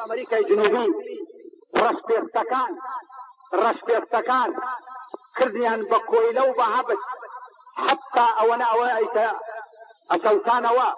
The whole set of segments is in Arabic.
ئەمریکای جنوبی ڕەشپێستەکان کردیان بە کۆیلە و بە هەبت حتا ئەوەنە ئەسەوتانەوە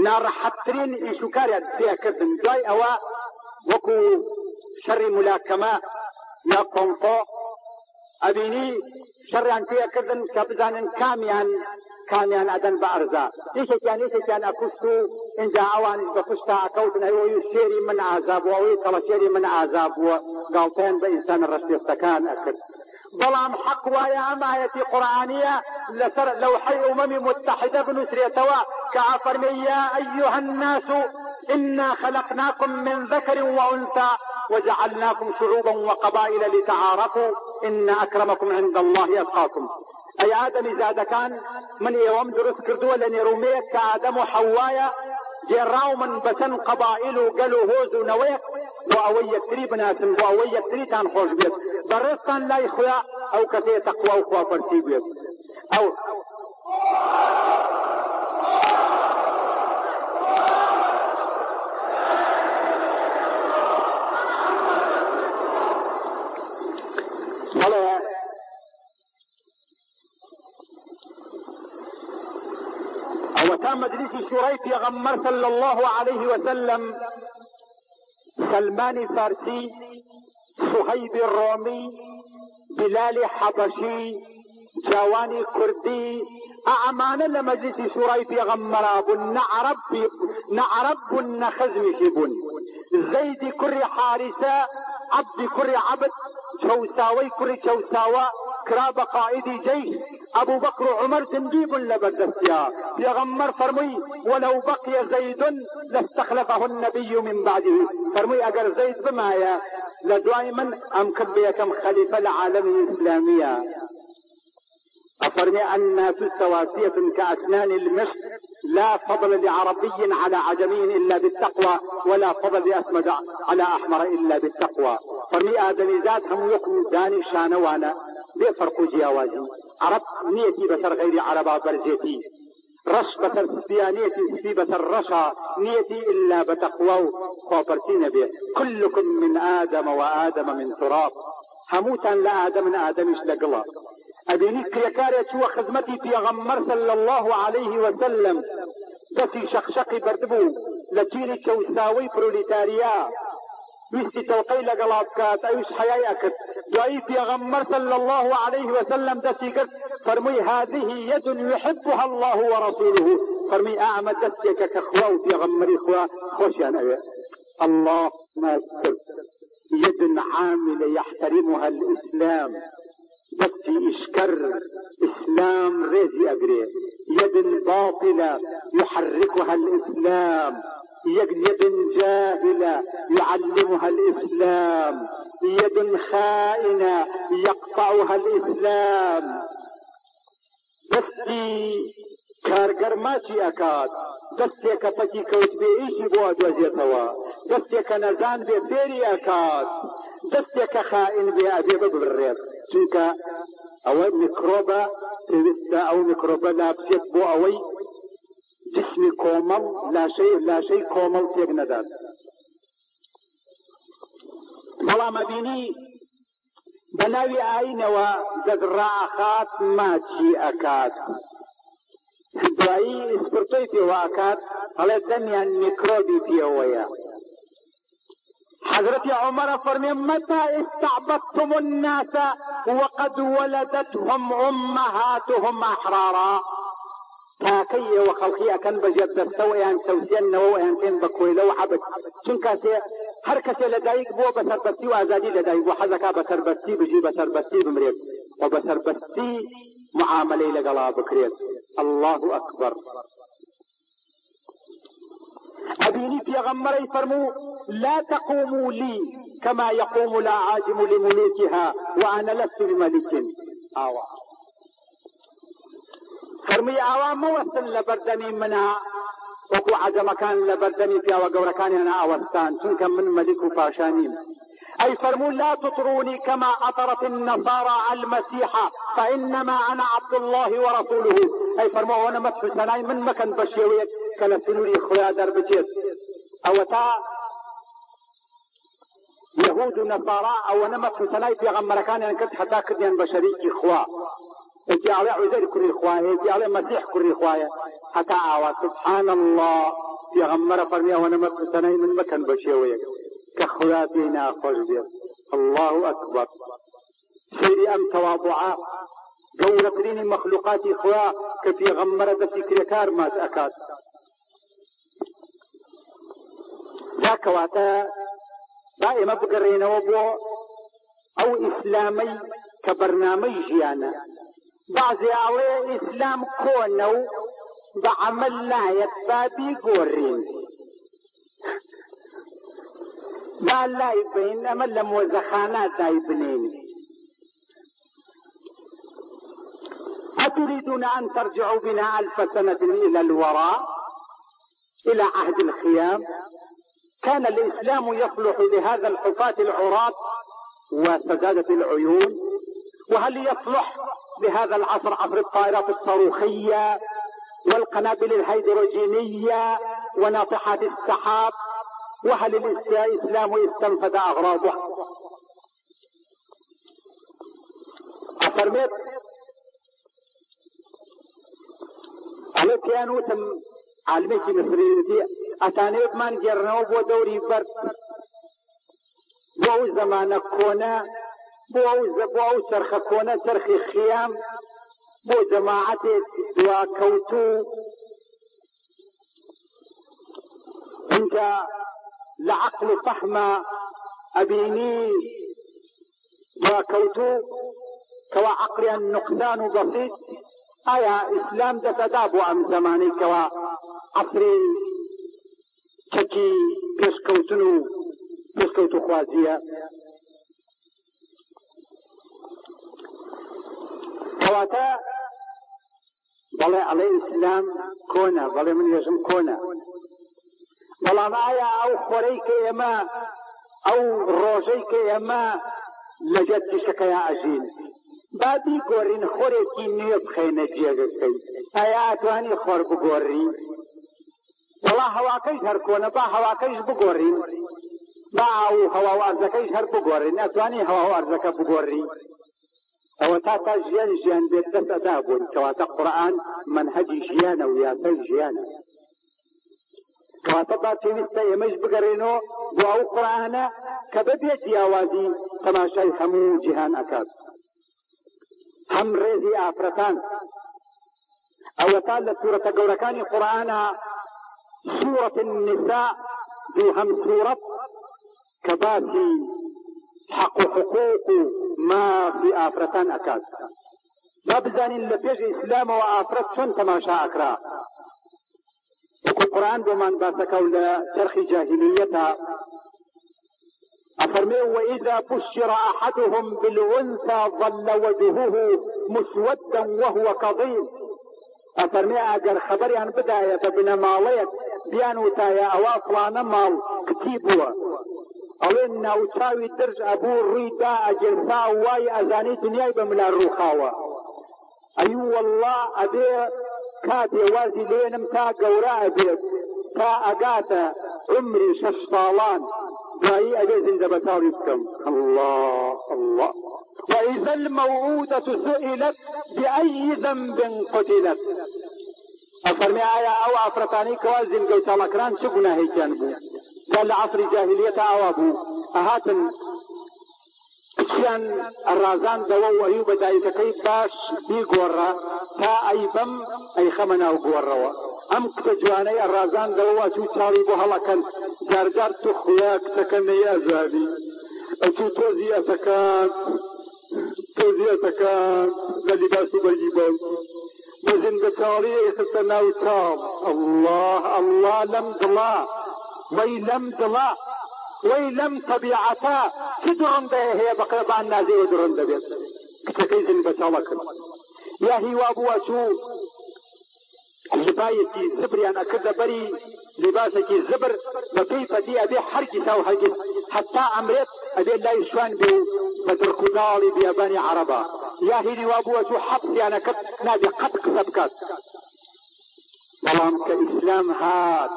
ناڕەحەتترین ئیشوکاریان پێکردن. دوای ئەوە وەکو شەڕی مولاکەمە یا کۆمپۆ ئەبینی شەڕیان پێکردن کە بزانن کامیان ئەدەن بە ئەرزا. یەکێکیان ئەکوست و اینجا ئەوان بە پشتا ئەکەوتن ئەوەی شێری من ئازاب بووە ئەوەی تەڵەشێری من ئازاب بووە گاڵتەیان بە ئینسان ڕەشپێستەکان ئەکرد. بەڵام حەق وایە ئەم ئایەتی قورئانیە لەسەر لەوحەی ئومەمی متحدە بنووسرێتەوە کە ئەفەرمێ یا ئەیها الناس إنا خلقناكم من ذكر وأنثى وجعلناكم شعوبا وقبائل لتعارفوا إن أكرمكم عند الله أتقاكم. أي آدم زاد كان من يوم درس كردوه لنروميك كآدم وحوايا جراو من بسن قبائل قالوا هوزو نويك وأوي كتري بناسم وأوي كتري تان خوش بيت برستان لا يخويا أو كثير تقوى وخوى فرسي بيت أو وكان مجلس شورى پیغمبر صلى الله عليه وسلم سلمان فارسي صهيب الرومي بلال حبشي جواني كردي أعمان لمجلس شورى پیغمبر بن نعرب بن خزمش بن زيد كر حارسة عبد كر عبد شوساوي كر شوساوى كراب قائد جيش ابو بكر عمر تنجيب لبردستيا پیغمبر فرمي ولو بقي زيد لاستخلفه النبي من بعده. فرمي اگر زيد بمايا لدائما ام كبيكم خليفة العالم الاسلامية. افرمي الناس سواسية كاسنان المشط لا فضل لعربي على عجمي الا بالتقوى ولا فضل لاسمد على احمر الا بالتقوى. فرمي ادمي ذات هم يقوم داني شانوانا بفرق جياوازي. عرب نيتي بسر غير عربا برزيتي رش بسر سبيانيتي سبي بسر رشا نيتي إلا بتقوى خوبرتين به. كلكم من آدم وآدم من تراب. هموتا لا آدم من آدمش لقلا. أبيني كيكارية شو خدمتي في غمر صلى الله عليه وسلم دسي شقشقي بردبو لتيري شوساوي بروليتاريا ويستي توقي لقلابكات ايش حياي اكد جاي في غمر صلى الله عليه وسلم دسي قد فرمي هذه يد يحبها الله ورسوله. فرمي اعمى دسيك كخواو في غمر اخوة خوش انا الله ما يذكر يد عاملة يحترمها الاسلام دسي اشكر اسلام ريزي اقري. يد باطلة يحركها الاسلام. يد جاهلة يعلمها الإسلام. يد خائنة يقطعها الإسلام. دستي كارگرماشي أكاد دستي كفتي كوت بإيشي بواد وزيتوا دستي كنزان بفيري أكاد دستي كخائن بأبي ببرر چونك أو ميكروبا تبستا أو ميكروبا لابسيت بو أوي جسم كومل لا شيء كومل تيق نداد. بلا مبيني بناوي آين وزقراء ماتشي أكاد دعي اسبرتوي في واكاد على دنيا ميكروبي في هويا. حضرت عمر فرمي متى استعبدتم الناس وقد ولدتهم أمهاتهم أحرارا. تاكي وخلقيا كان بجد سويان سوسيان نوويان كان بكويلة وعبد چونكا هركسي لدايق بو بسربستي وازادي لدايق وحزكا بسربستي بجي بسربستي بمريد وبسربستي معاملي لقلا بكريت. الله أكبر. أبيني في غمري فرمو لا تقوموا لي كما يقوم الأعاجم لملوكها وأنا لست بملك. فرمي عوام موسن لبردني منها وكو عجم كان لبردني فيها وقور كان أنا أوستان چونك من ملك فاشانين. أي فرموا لا تطروني كما أطرت النصارى المسيح فإنما أنا عبد الله ورسوله. أي فرموا وانا مدفل سناي من مكان بشيويك كلا سنوري خويا دربجيت أو تا يهود ونصارى او نمت حسناي في غمر كان انكت حتى كديان بشري اخوة انت على عزير كل اخوة انت على مسيح كل اخوة حتى عوا سبحان الله في غمر فرمي ونمت حسناي من مكان بشوي كخواتينا خوش الله اكبر سيري ام تواضعا جورترين مخلوقات اخوة كفي غمر بسكر كار ما تأكاد ذاك واتا دائما بقرين وبو او اسلامي كبرنامج جيانا بعضي عليه اسلام كونو بعمل لا يتبابي قورين لا لا يبين اما لموزخانات لا يبنين أتريدون أن ترجعوا بنا 1000 سنة إلى الوراء إلى عهد الخيام؟ كان الإسلام يصلح لهذا الحفاة العراة وسدادة العيون، وهل يصلح لهذا العصر عصر الطائرات الصاروخية والقنابل الهيدروجينية وناطحات السحاب؟ وهل الإسلام استنفذ أغراضه؟ أفرميت عليك يا نوتم عالمي في مصريتي أتاني بمان جرنو بو دوري برد بو زمان كونا بو سرخ كونا سرخ خيام بو جماعتي دوا كوتو انت لعقل فهم أبيني دوا كوتو كوا عقلي النقصان بسيط آیا اسلام د تدابو ام زمانی کوا عصری چکی پیشکوتو خوازیه کواتا بله علی اسلام کونه بله من یجم کونه بلان آیا او خوری که اما او روژی که اما لجد شکیا عجین بابی گورین خوری کی نیب خینه جیگستی آیا اتوانی خور بگورین والله هواکیش هر کنه با هواکیش بگورین با او هوا و ارزکیش هر بگورین اتوانی هوا و ارزک بگورین او تا جیان بیت دست ادابون کواتا قرآن منهجی جیانه و یاسای جیانه کواتا با چویسته یمش بگرینو و او قرآنه کببیتی آوازی تماشای همو جهان اکاد هم ريزي آفرتان او طالة سورة قوركاني قرآن سورة النساء دو هم سورة كباسي حقوق ما في آفرتان أكاد بابزاني اللي بيجي إسلام وآفرت شن تماشا أكرا القرآن دومان باسكا ولا ترخي جاهليتها أفرمي وإذا بشر أحدهم بالأنثى ظل وجهه مسودا وهو كظيم أفرمي أجر خبري عن بداية بنا ماليت بيانو تايا أواصلا مال كتيبوا أولينا وتاوي درج أبو الريدا أجرسا واي أزاني دنياي بملا الروخاوة أيو والله أبي كاتي وازي لينم تا قوراء بيت تا أقاتا عمري 6 طالان جاي أجازين دبتاري بكم الله الله وإذا الموءودة سئلت بأي ذنب قتلت أفرمي آية أو أفرطاني كوازين قيت الأكران شقنا هي جانبو قال عصر جاهلية أوابو أهاتن كان الرازان دو أيوب دايك كيف باش بيقورا تا أي بم أي خمنا وقورا أم كتجواني الرازان دو أتو تاريبو هلكن جارجار تخوياك تكن يا زابي أتو توزي أتكان للباس بجيبان وزن بتاريخ سناو تام الله لم ضلا ويلم طبيعتا كدرن ده هي بقيبان نازي ودرن ده بيت كتكيزن بتالكن يا هي وابو أشو لبايتي زبري أنا كذا بري لباسكي زبر وكيف دي أبي حرجي ساو حرجي حتى عمرت أبي الله يشوان بي بدركنالي بياباني عربا يا هي وابو أشو حبسي أنا كت نادي قد سبكت والله كإسلام هاد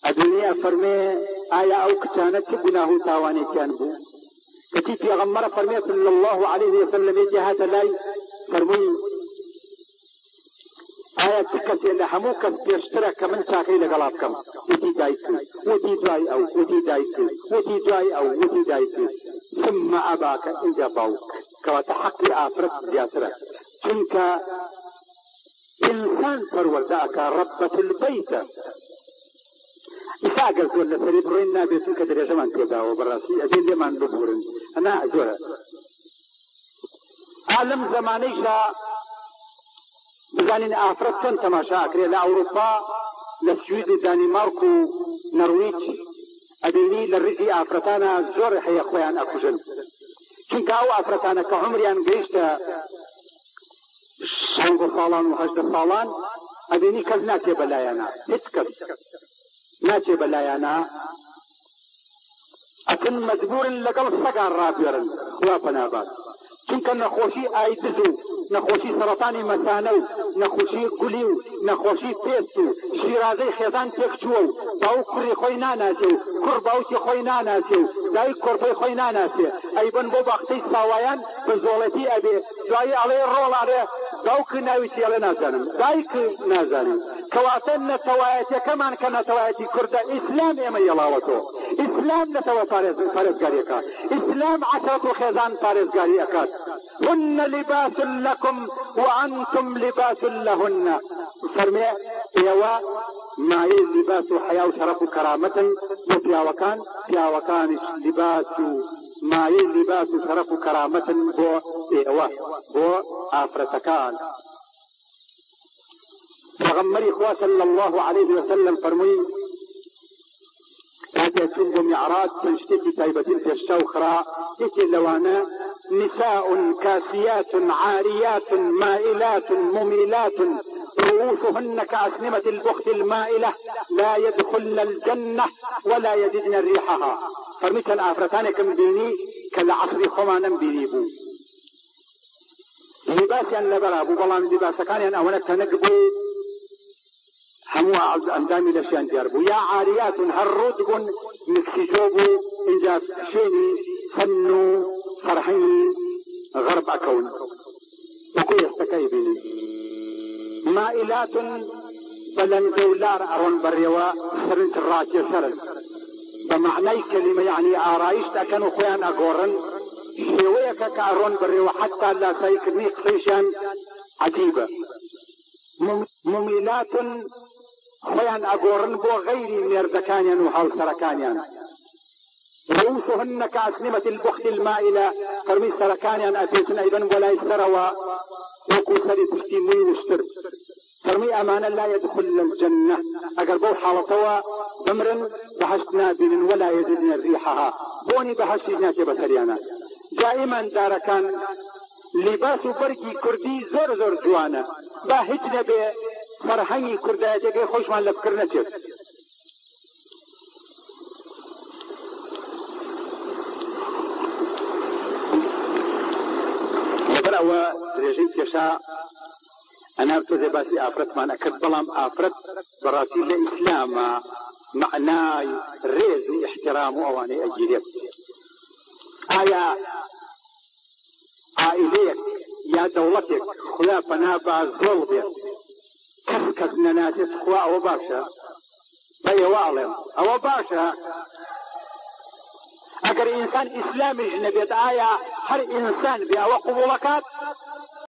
الدنيا فرمي آیا او کتانت گناه تاوانی کان بو کتی پیغمبر فرمی صلی الله علیه وسلم جهات لای فرموی آیا تکسی لحمو کس پیشتره که من ساقی لگلاب کم وتی دایکو وتی دوای او وتی دایکو وتی دوای او وتی دایکو ثم اباک انجا باوک كواتا حق آفرت زياترة تلك إنسان فرورداك ربة البيت إساقل ولا سريبرين نابي تلك درجمان تيبا وبراسي أدين لمن ببورن أنا أزورة عالم زمانيشا بزانين آفرت كان تماشا أكري لأوروبا لسويد دانماركو نرويج أديني للرجي آفرتانا زور حي أخوان أكوجن چونکە ئەو ئافرەتانە کە عمریان گەیشتە 50 ساڵان و 80 ساڵان ئەبینی کەس ناچێ بەلایەنە هیچ کەس ناچێ بەلایەنە ئەتن مەجبورن لەگەڵ سەگان ڕابێرن خوا پەنابات چونکە نەخۆشی ئایدز و نەخۆشی سەرەتانی مەسانە و نەخۆشی گولی و نەخۆشی پێست و شیرازەی خێزان تێکچووە و باو کوڕی خۆی ناناسێ و کوڕ باوکی خۆی ناناسێ و دایک کۆرپەی خۆی ناناسێ ئەیبن بۆ باختەی ساوایان بە زۆڵەتی ئەبێ دوایی ئەڵێ ڕۆڵارێ باوک ناویتی ئەڵێ نازانم دایک نازانم کەواتە نەتەوایەتەکەمان کە نەتەوایەتی کوردە ئیسلام ئێمە یەڵاوەتەوە ئیسلام نەتەوە پارێزگاریەکە ئیسلام عەشرەت و خێزان پارێزگاری ئەکات هن لباس لكم وأنتم لباس لهن فرمي ايوا ما لباس حياة وشرف كرامة وكان لباس ما لباس شرف كرامة بو ايوا بو آفرتكان فغمري اخوة صلى الله عليه وسلم فرمي هذا تنبو معراض تنشتكي تايبتين في الشوخرة يكي لوانا نساء كاسيات عاريات مائلات مميلات رؤوسهن كأسنمة البخت المائلة لا يدخلن الجنة ولا يجدن ريحها فرميت الآفرتان كم بيني كالعصر خمانا بينيبو لباسي أن نبرابو بالله من لباسا كان أن أولا تنقبو همو أندامي لشيان جاربو يا عاريات هالرودقون مسكجوبو إنجاز شيني فنو فرحين غرب أكون وكو يستكي بني مائلات بلن دولار أرون بريوا سرنت الراجي سرن بمعنى كلمة يعني آرايش تكنوا خوان أقورن شويك كأرون بريوا حتى لا سيكني قصيشان عجيبة مميلات خوان أقورن بو غيري ميردكانيان وحول سركانيان رؤوسهن كأسنمة البخت المائلة فرمي سركانيان أتيسن أيضا ولا يسروا وكو سري تشتيمي وشتر فرمي أمانا لا يدخل الجنة أقربوا حالتوا بمرن بحشت نابل ولا يجدن ريحها بوني بحشت ناجبة سريانا دائما داركان لباس برقي كردي زور زور جوانا باهجنا بفرحاني كردايتك خوش ما لفكرنا تير وبرأوا رجيت يشاء أنا أبتدي باسي آفرت ما أكد ظلام آفرت براسي لإسلام معناي ريزي احترام وأواني أجيريك آية عائليك يا دولتك خلا فنابا زول كسكس نناتي تخوا أو باشا بي واعلم أو باشا أجر إنسان إسلامي جنبيت آية هر إنسان بأو قبولكات